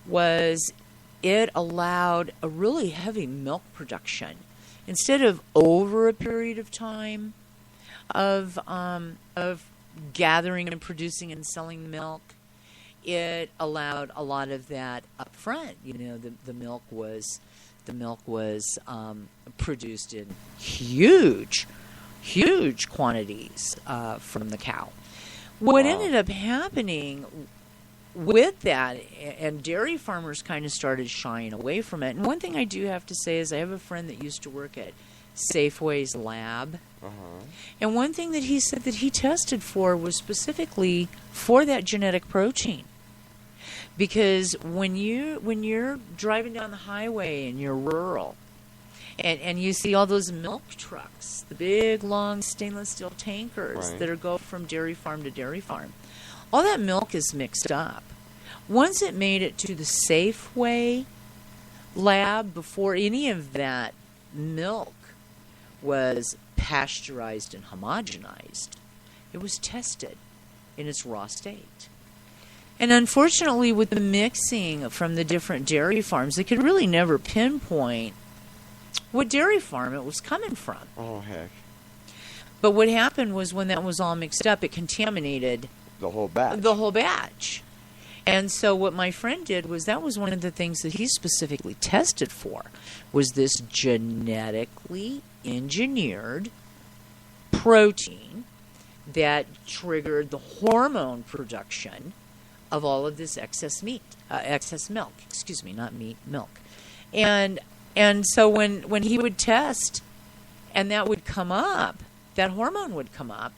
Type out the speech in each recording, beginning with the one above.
was it allowed a really heavy milk production. Instead of over a period of time of gathering and producing and selling milk, it allowed a lot of that up front. The milk was produced in huge quantities from the cow. What ended up happening with that, and dairy farmers kind of started shying away from it. And one thing I do have to say is I have a friend that used to work at Safeway's lab. And one thing that he said that he tested for was specifically for that genetic protein. Because when you're driving down the highway and you're rural, and you see all those milk trucks, the big, long stainless steel tankers that are go from dairy farm to dairy farm, all that milk is mixed up. Once it made it to the Safeway lab, before any of that milk was pasteurized and homogenized, it was tested in its raw state. And unfortunately, with the mixing from the different dairy farms, they could really never pinpoint what dairy farm it was coming from. Oh, heck. But what happened was when that was all mixed up, it contaminated the whole batch. And so what my friend did was that was one of the things that he specifically tested for, was this genetically engineered protein that triggered the hormone production of all of this excess milk. And so when he would test and that would come up, that hormone would come up,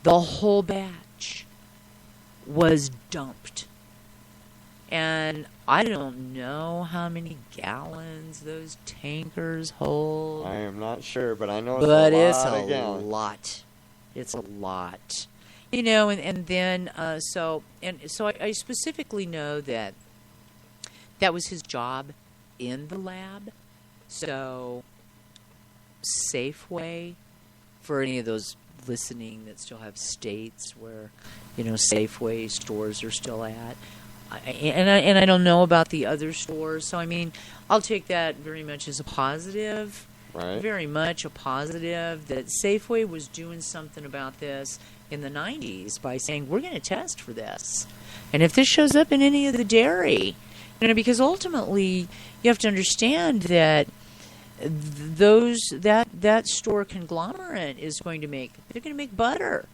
the whole batch was dumped. And I don't know how many gallons those tankers hold. I am not sure, but I know it's a lot. It's a lot. And then so I specifically know that was his job in the lab. So Safeway, for any of those listening that still have states where Safeway stores are still at, and I don't know about the other stores, so I mean I'll take that very much as a positive. Very much a positive that Safeway was doing something about this in the 90s by saying, we're going to test for this. And if this shows up in any of the dairy, because ultimately you have to understand that that store conglomerate is they're going to make butter.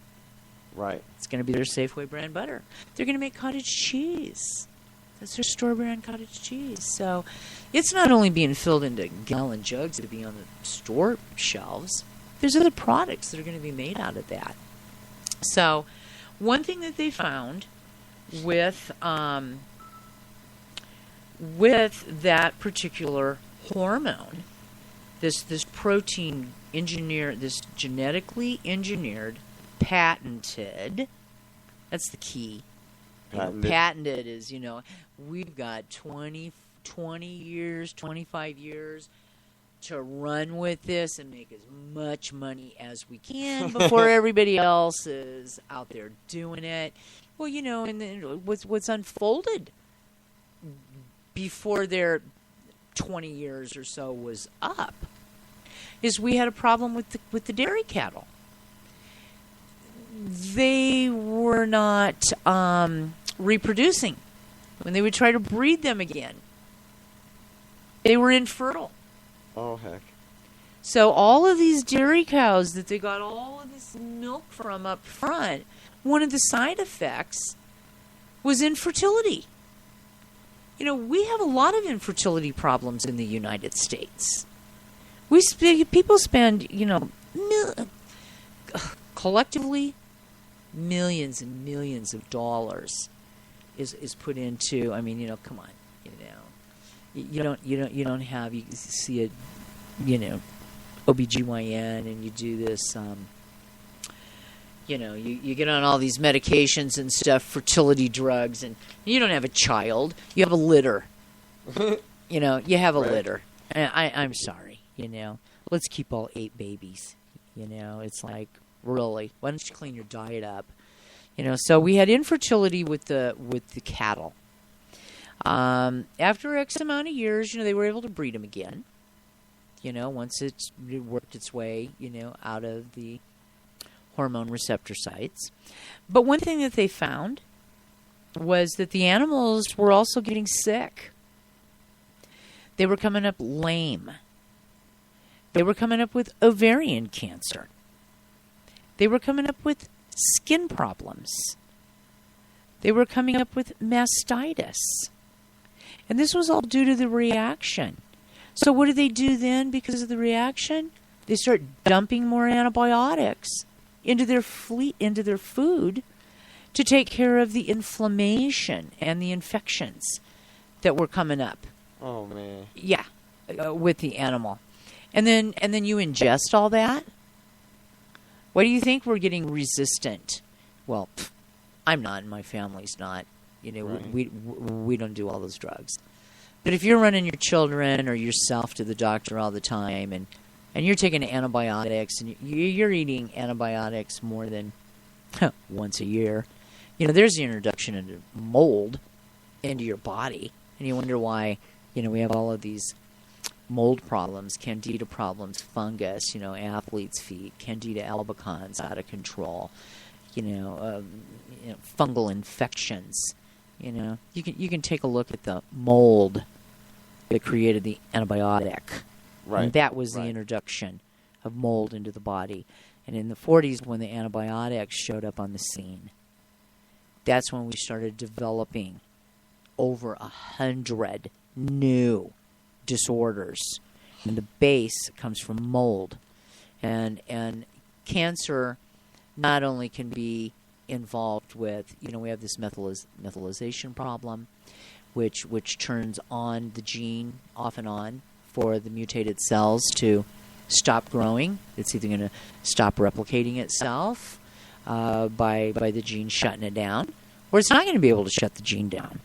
Right. It's going to be their Safeway brand butter. They're going to make cottage cheese. That's their store brand cottage cheese. So it's not only being filled into gallon jugs to be on the store shelves. There's other products that are going to be made out of that. So one thing that they found with that particular hormone, this protein this genetically engineered, patented, that's the key. Patented is, we've got 20 years, 25 years to run with this and make as much money as we can before everybody else is out there doing it. Well, and then what's unfolded before their 20 years or so was up is we had a problem with the dairy cattle. They were not reproducing. When they would try to breed them again, they were infertile. Oh, heck. So all of these dairy cows that they got all of this milk from up front, one of the side effects was infertility. We have a lot of infertility problems in the United States. People spend, collectively, millions and millions of dollars is put into. I mean, come on, you don't have, you see a, OBGYN and you do this, you get on all these medications and stuff, fertility drugs, and you don't have a child, you have a litter. You have a litter. And I'm sorry, let's keep all 8 babies. It's like, really, why don't you clean your diet up? So we had infertility with the cattle. After X amount of years, they were able to breed them again. Once it worked its way, out of the hormone receptor sites. But one thing that they found was that the animals were also getting sick. They were coming up lame. They were coming up with ovarian cancer. They were coming up with skin problems. They were coming up with mastitis. And this was all due to the reaction. So what do they do then because of the reaction? They start dumping more antibiotics into their food to take care of the inflammation and the infections that were coming up. Oh, man. Yeah, with the animal. And then you ingest all that. Why do you think we're getting resistant? Well, I'm not, and my family's not. Right. We don't do all those drugs. But if you're running your children or yourself to the doctor all the time, and you're taking antibiotics, and you're eating antibiotics more than once a year, there's the introduction of mold into your body, and you wonder why we have all of these mold problems, candida problems, fungus, athlete's feet, candida albicans out of control, fungal infections. You can take a look at the mold that created the antibiotic. Right. And that was the Right. introduction of mold into the body. And in the 40s, when the antibiotics showed up on the scene, that's when we started developing over 100 new disorders. And the base comes from mold. And cancer not only can be involved with, we have this methylation problem, which turns on the gene off and on for the mutated cells to stop growing. It's either going to stop replicating itself by the gene shutting it down, or it's not going to be able to shut the gene down.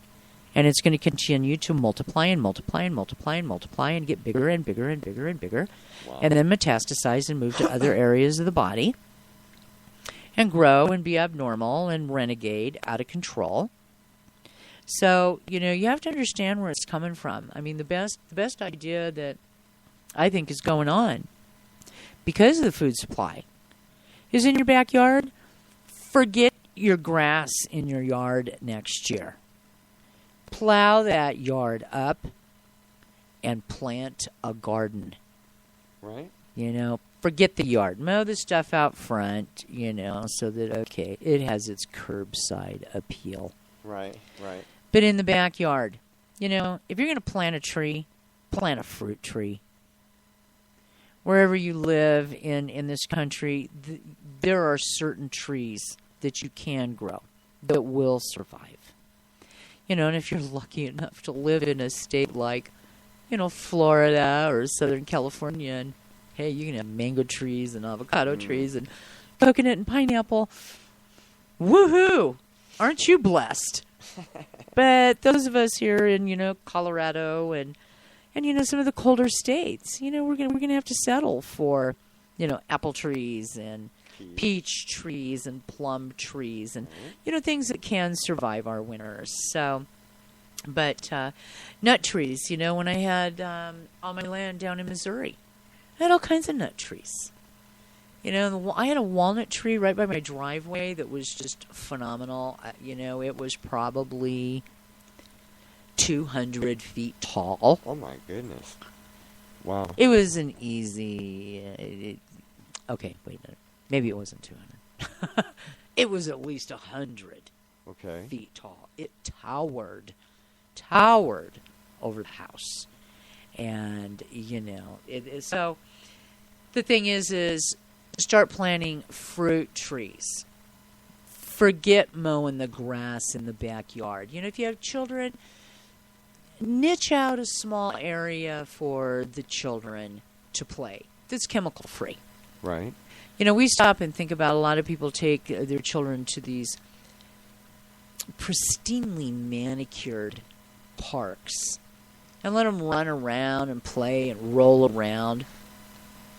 And it's going to continue to multiply and multiply and multiply and multiply and get bigger and bigger and bigger and bigger, Wow. and then metastasize and move to other areas of the body and grow and be abnormal and renegade, out of control. So, you have to understand where it's coming from. I mean, the best idea that I think is going on because of the food supply is in your backyard. Forget your grass in your yard next year. Plow that yard up and plant a garden. Right. Forget the yard. Mow the stuff out front, so that, okay, it has its curbside appeal. Right. Right. But in the backyard, if you're going to plant a tree, plant a fruit tree. Wherever you live in this country, there are certain trees that you can grow that will survive. And if you're lucky enough to live in a state like, Florida or Southern California, and hey, you can have mango trees and avocado trees and coconut and pineapple. Woohoo! Aren't you blessed? But those of us here in, Colorado and some of the colder states, we're gonna have to settle for, apple trees and peach trees and plum trees and, things that can survive our winters. So, but nut trees, when I had on my land down in Missouri, I had all kinds of nut trees. I had a walnut tree right by my driveway that was just phenomenal. It was probably 200 feet tall. Oh, my goodness. Wow. It was an easy... okay, wait a minute. Maybe it wasn't 200. It was at least 100 feet tall. It towered over the house. And, so the thing is start planting fruit trees. Forget mowing the grass in the backyard. If you have children, niche out a small area for the children to play that's chemical free. Right. We stop and think about, a lot of people take their children to these pristinely manicured parks and let them run around and play and roll around.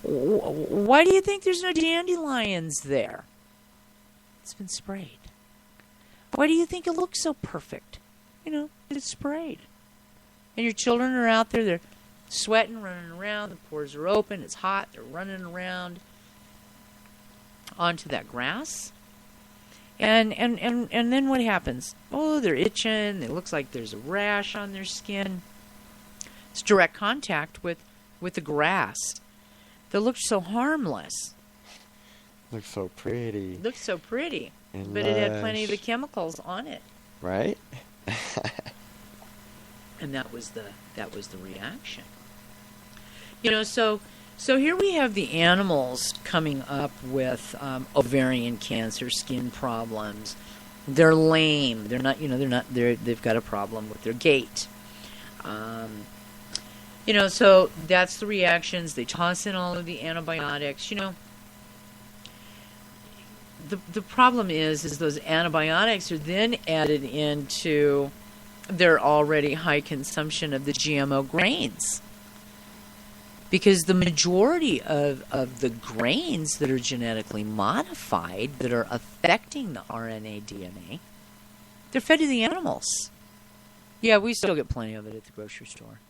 Why do you think there's no dandelions there? It's been sprayed. Why do you think it looks so perfect? it's sprayed. And your children are out there, they're sweating, running around, the pores are open, it's hot, they're running around onto that grass. And then what happens? Oh, they're itching, it looks like there's a rash on their skin. It's direct contact with the grass that looked so harmless. Looks so pretty. Looked so pretty. And but it had plenty of the lush. chemicals on it. Right? And that was the reaction. So here we have the animals coming up with ovarian cancer, skin problems. They're lame. They've got a problem with their gait. So that's the reactions. They toss in all of the antibiotics. The problem is those antibiotics are then added into their already high consumption of the GMO grains. Because the majority of the grains that are genetically modified, that are affecting the RNA, DNA, they're fed to the animals. Yeah, we still get plenty of it at the grocery store.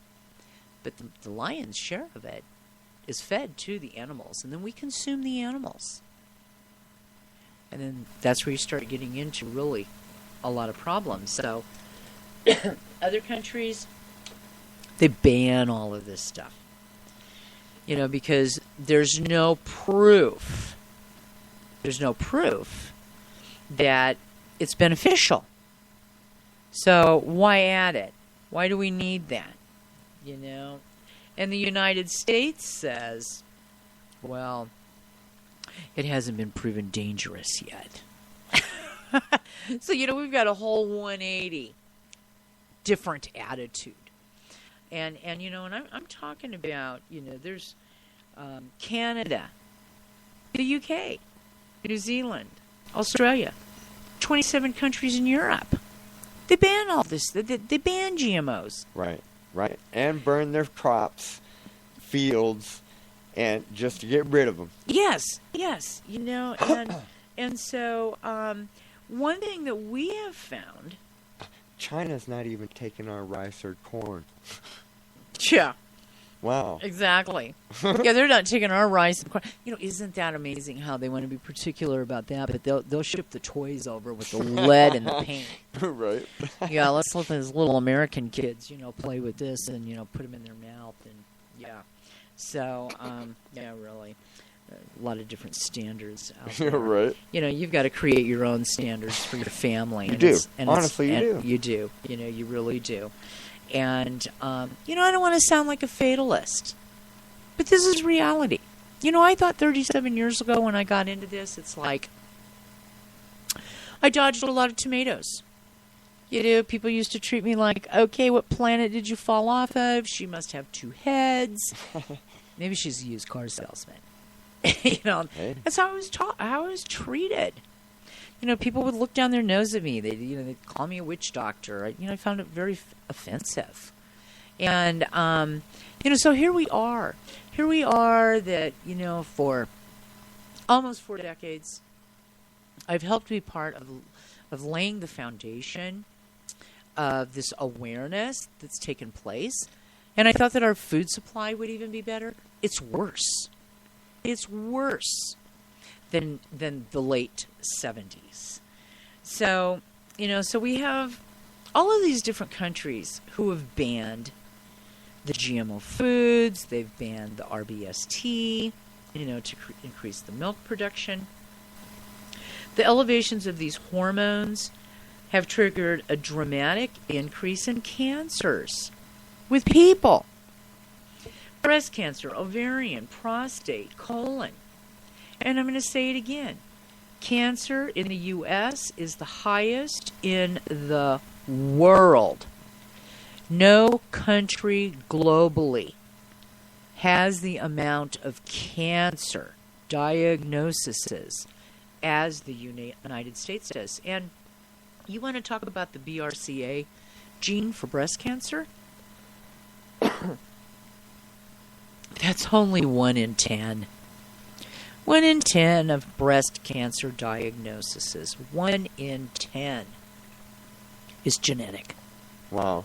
But the lion's share of it is fed to the animals. And then we consume the animals. And then that's where you start getting into really a lot of problems. So other countries, they ban all of this stuff. Because there's no proof. There's no proof that it's beneficial. So why add it? Why do we need that? And the United States says, well, it hasn't been proven dangerous yet. So, we've got a whole 180 different attitude. And I'm talking about, there's Canada, the UK, New Zealand, Australia, 27 countries in Europe. They ban all this. They ban GMOs. Right. And burn their crops, fields, and just to get rid of them. Yes. And so one thing that we have found. China's not even taking our rice or corn. Yeah. Wow. Exactly. Yeah, they're not taking our rice and corn. Isn't that amazing how they want to be particular about that? But they'll ship the toys over with the lead and the paint. Right. Yeah, let's let those little American kids, play with this and put them in their mouth and yeah. So yeah, really, a lot of different standards out there. Right. You've got to create your own standards for your family. You do. Honestly, you do. You do. You really do. And, I don't want to sound like a fatalist, but this is reality. I thought 37 years ago when I got into this, it's like I dodged a lot of tomatoes. People used to treat me like, okay, what planet did you fall off of? She must have two heads. Maybe she's a used car salesman. Hey. That's how I was treated. People would look down their nose at me. They'd call me a witch doctor. I found it very offensive. And, so here we are. Here we are that, for almost 4 decades, I've helped be part of laying the foundation of this awareness that's taken place. And I thought that our food supply would even be better. It's worse. It's worse than the late 70s. So, so we have all of these different countries who have banned the GMO foods. They've banned the RBST, to increase the milk production. The elevations of these hormones have triggered a dramatic increase in cancers with people. Breast cancer, ovarian, prostate, colon. And I'm going to say it again. Cancer in the U.S. is the highest in the world. No country globally has the amount of cancer diagnoses as the United States does. And you want to talk about the BRCA gene for breast cancer? That's only 1 in 10. 1 in 10 of breast cancer diagnoses. 1 in 10 is genetic. Wow.